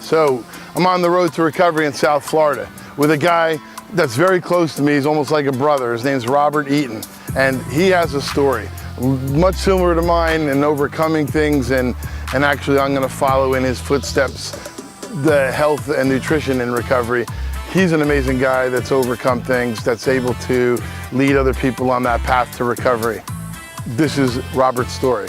So I'm on the road to recovery in South Florida with a guy that's very close to me. He's almost like a brother. His name's Robert Eaton, and he has a story much similar to mine in overcoming things, and actually I'm going to follow in his footsteps, the health and nutrition in recovery. He's an amazing guy that's overcome things, that's able to lead other people on that path to recovery. This is Robert's story.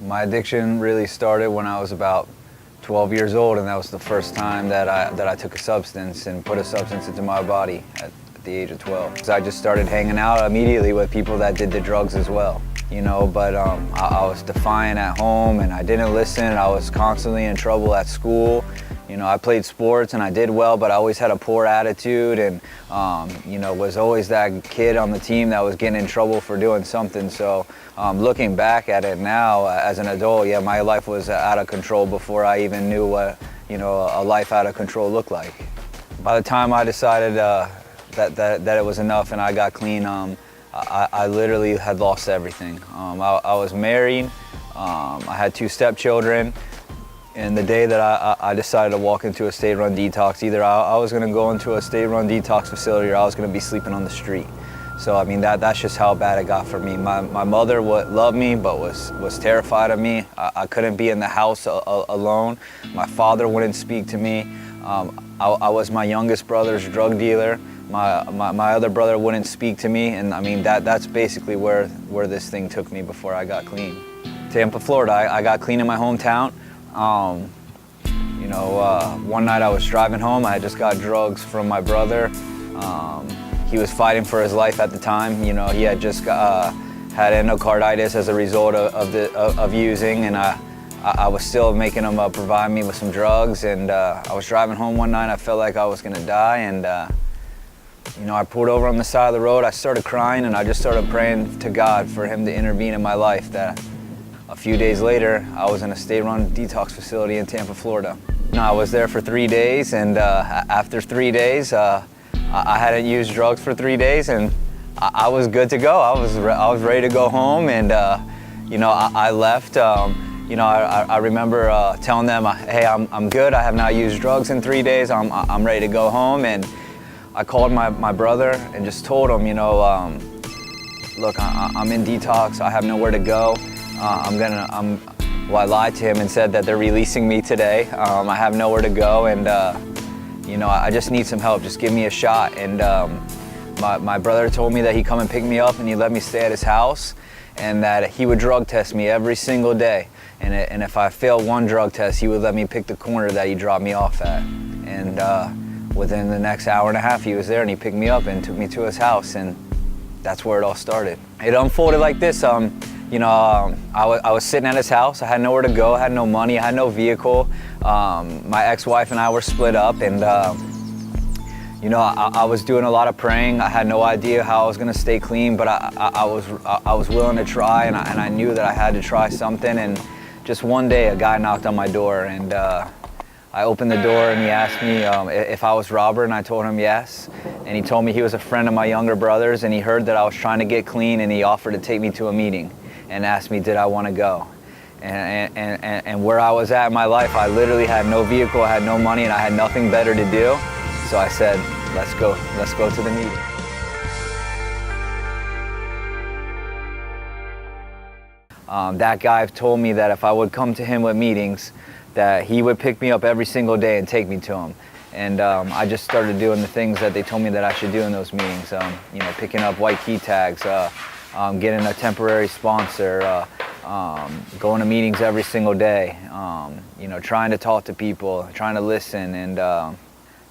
My addiction really started when I was about 12 years old, and that was the first time that I took a substance and put a substance into my body at the age of 12. So I just started hanging out immediately with people that did the drugs as well, you know, but I was defiant at home and I didn't listen. I was constantly in trouble at school. You know, I played sports and I did well, but I always had a poor attitude and, you know, was always that kid on the team that was getting in trouble for doing something. So looking back at it now as an adult, yeah, my life was out of control before I even knew what, you know, a life out of control looked like. By the time I decided that it was enough and I got clean, I literally had lost everything. I was married, I had 2 stepchildren. And the day that I decided to walk into a state-run detox, either I was going to go into a state-run detox facility or I was going to be sleeping on the street. So I mean, that's just how bad it got for me. My mother loved me, but was terrified of me. I couldn't be in the house alone. My father wouldn't speak to me. I was my youngest brother's drug dealer. My other brother wouldn't speak to me, and I mean that's basically where this thing took me before I got clean. Tampa, Florida. I got clean in my hometown. You know, one night I was driving home. I had just got drugs from my brother. He was fighting for his life at the time. You know, he had just had endocarditis as a result of using, and I was still making him provide me with some drugs. And I was driving home one night. I felt like I was gonna die, and you know, I pulled over on the side of the road. I started crying, and I just started praying to God for Him to intervene in my life. That a few days later, I was in a state-run detox facility in Tampa, Florida. I was there for 3 days, and after 3 days, I hadn't used drugs for 3 days, and I was good to go. I was ready to go home, and you know, I left. You know, I remember telling them, "Hey, I'm good. I have not used drugs in 3 days. I'm ready to go home." And I called my brother and just told him, you know, look, I'm in detox. I have nowhere to go. Well, I lied to him and said that they're releasing me today. I have nowhere to go, and you know, I just need some help. Just give me a shot. And my brother told me that he'd come and pick me up and he'd let me stay at his house, and that he would drug test me every single day. And if I failed one drug test, he would let me pick the corner that he dropped me off at. And within the next hour and a half, he was there and he picked me up and took me to his house, and that's where it all started. It unfolded like this. You know, I was sitting at his house. I had nowhere to go. I had no money. I had no vehicle. My ex-wife and I were split up, and you know, I was doing a lot of praying. I had no idea how I was going to stay clean, but I was willing to try, and I knew that I had to try something. And just one day, a guy knocked on my door, and I opened the door, and he asked me if I was Robert, and I told him yes. And he told me he was a friend of my younger brother's, and he heard that I was trying to get clean, and he offered to take me to a meeting and asked me, did I want to go? And where I was at in my life, I literally had no vehicle, I had no money, and I had nothing better to do. So I said, let's go to the meeting. That guy told me that if I would come to him with meetings, that he would pick me up every single day and take me to him. And I just started doing the things that they told me that I should do in those meetings. You know, picking up white key tags, getting a temporary sponsor, going to meetings every single day, you know, trying to talk to people, trying to listen, and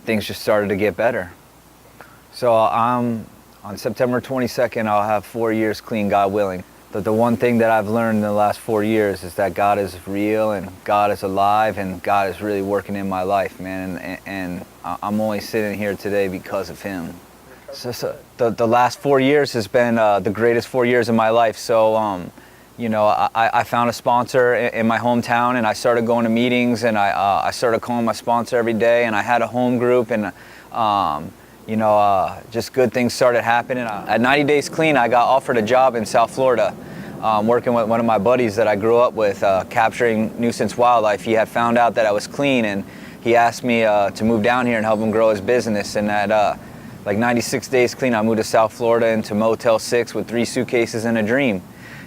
things just started to get better. So on September 22nd, I'll have 4 years clean, God willing. The one thing that I've learned in the last 4 years is that God is real and God is alive and God is really working in my life, man. And I'm only sitting here today because of Him. So the last 4 years has been the greatest 4 years of my life. So, you know, I found a sponsor in my hometown, and I started going to meetings, and I started calling my sponsor every day, and I had a home group, and you know, just good things started happening. At 90 Days Clean, I got offered a job in South Florida, working with one of my buddies that I grew up with, capturing nuisance wildlife. He had found out that I was clean, and he asked me to move down here and help him grow his business. And at like 96 Days Clean, I moved to South Florida into Motel 6 with 3 suitcases and a dream.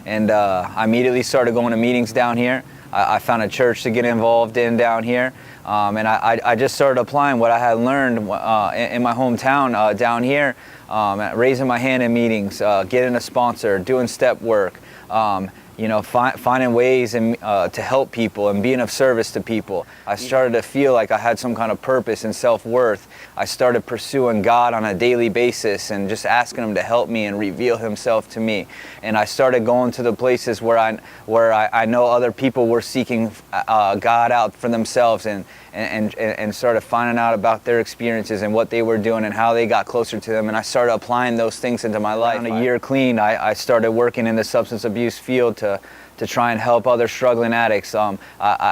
And I immediately started going to meetings down here. I found a church to get involved in down here. And I just started applying what I had learned in my hometown down here, raising my hand in meetings, getting a sponsor, doing step work, you know, finding ways to help people and being of service to people. I started to feel like I had some kind of purpose and self-worth. I started pursuing God on a daily basis and just asking Him to help me and reveal Himself to me. And I started going to the places where I know other people were seeking God out for themselves, and started finding out about their experiences and what they were doing and how they got closer to them. And I started applying those things into my life. In a year clean, I started working in the substance abuse field to try and help other struggling addicts. I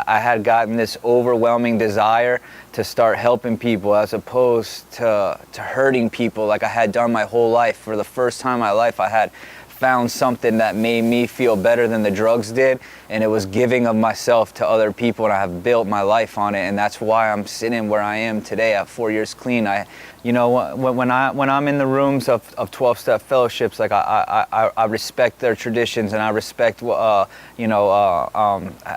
had gotten this overwhelming desire to start helping people as opposed to hurting people like I had done my whole life. For the first time in my life, I had found something that made me feel better than the drugs did, and it was giving of myself to other people, and I have built my life on it, and that's why I'm sitting where I am today at 4 years clean. You know, when I'm in the rooms of 12-step fellowships, like I respect their traditions, and I respect you know,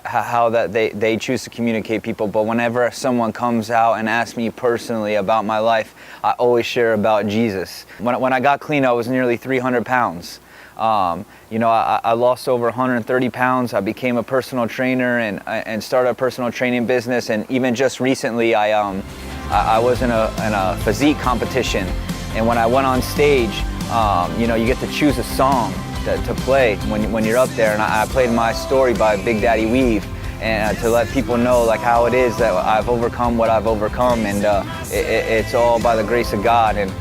how that they choose to communicate people. But whenever someone comes out and asks me personally about my life, I always share about Jesus. When I got clean, I was nearly 300 pounds. You know, I lost over 130 pounds. I became a personal trainer and started a personal training business. And even just recently, I was in a physique competition. And when I went on stage, you know, you get to choose a song to play when you're up there. And I played My Story by Big Daddy Weave, and to let people know like how it is that I've overcome what I've overcome. And it's all by the grace of God. And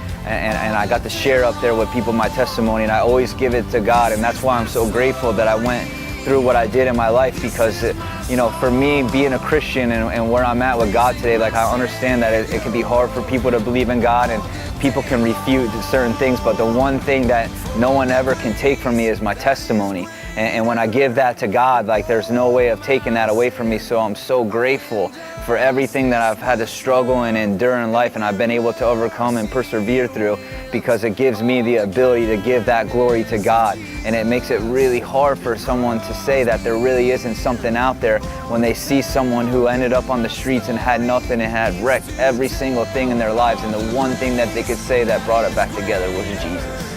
I got to share up there with people my testimony, and I always give it to God. And that's why I'm so grateful that I went through what I did in my life, because you know, for me, being a Christian and where I'm at with God today, like I understand that it can be hard for people to believe in God, and people can refute certain things, but the one thing that no one ever can take from me is my testimony. And when I give that to God, like there's no way of taking that away from me. So I'm so grateful for everything that I've had to struggle and endure in life, and I've been able to overcome and persevere through, because it gives me the ability to give that glory to God. And it makes it really hard for someone to say that there really isn't something out there when they see someone who ended up on the streets and had nothing and had wrecked every single thing in their lives, and the one thing that they could say that brought it back together was Jesus.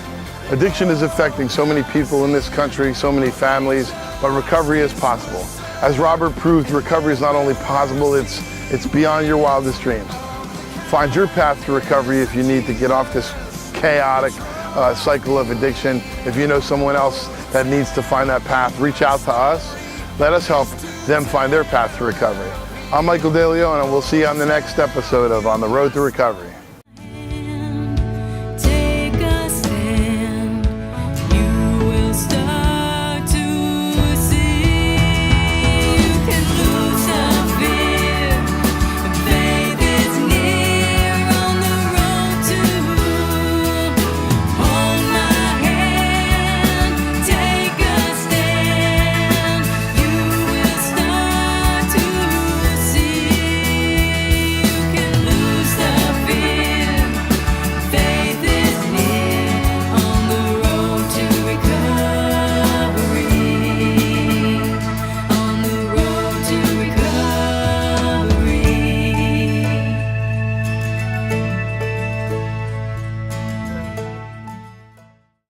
Addiction is affecting so many people in this country, so many families, but recovery is possible. As Robert proved, recovery is not only possible, it's beyond your wildest dreams. Find your path to recovery if you need to get off this chaotic cycle of addiction. If you know someone else that needs to find that path, reach out to us. Let us help them find their path to recovery. I'm Michael DeLeon, and we'll see you on the next episode of On the Road to Recovery.